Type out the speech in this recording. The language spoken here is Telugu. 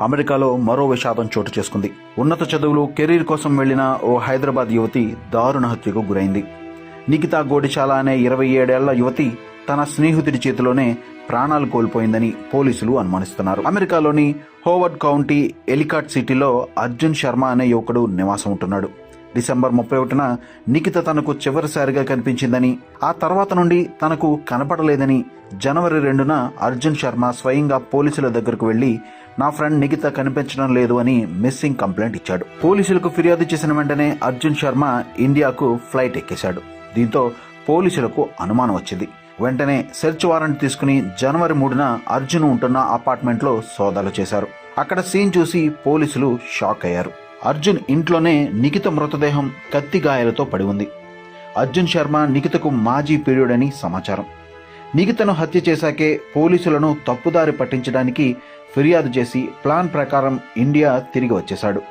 అమెరికాలో మరో విషాదం చోటు చేసుకుంది. ఉన్నత చదువులు, కెరీర్ కోసం వెళ్లిన ఓ హైదరాబాద్ యువతి దారుణ హత్యకు గురైంది. నిఖితా గోడిచాల అనే 27 ఏళ్ల యువతి తన స్నేహితుడి చేతిలోనే ప్రాణాలు కోల్పోయిందని పోలీసులు అనుమానిస్తున్నారు. అమెరికాలోని హోవర్డ్ కౌంటీ ఎలికాట్ సిటీలో అర్జున్ శర్మ అనే యువకుడు నివాసం ఉంటున్నాడు. డిసెంబర్ 31న నిఖిత తనకు చివరిసారిగా కనిపించిందని, ఆ తర్వాత నుండి తనకు కనపడలేదని జనవరి 2న అర్జున్ శర్మ స్వయంగా పోలీసుల దగ్గరకు వెళ్లి నా ఫ్రెండ్ నిఖిత కనిపించడం లేదు అని మిస్సింగ్ కంప్లైంట్ ఇచ్చాడు. పోలీసులకు ఫిర్యాదు చేసిన వెంటనే అర్జున్ శర్మ ఇండియాకు ఫ్లైట్ ఎక్కేశాడు. దీంతో పోలీసులకు అనుమానం వచ్చింది. వెంటనే సెర్చ్ వారెంట్ తీసుకుని జనవరి 3న అర్జున్ ఉంటున్న అపార్ట్మెంట్లో సోదాలు చేశారు. అక్కడ సీన్ చూసి పోలీసులు షాక్ అయ్యారు. అర్జున్ ఇంట్లోనే నిఖిత మృతదేహం కత్తి గాయాలతో పడి ఉంది. అర్జున్ శర్మ నిఖితకు మాజీ ప్రియుడని సమాచారం. నిఖితను హత్య చేశాకే పోలీసులను తప్పుదారి పట్టించడానికి ఫిర్యాదు చేసి ప్లాన్ ప్రకారం ఇండియా తిరిగి వచ్చేశాడు.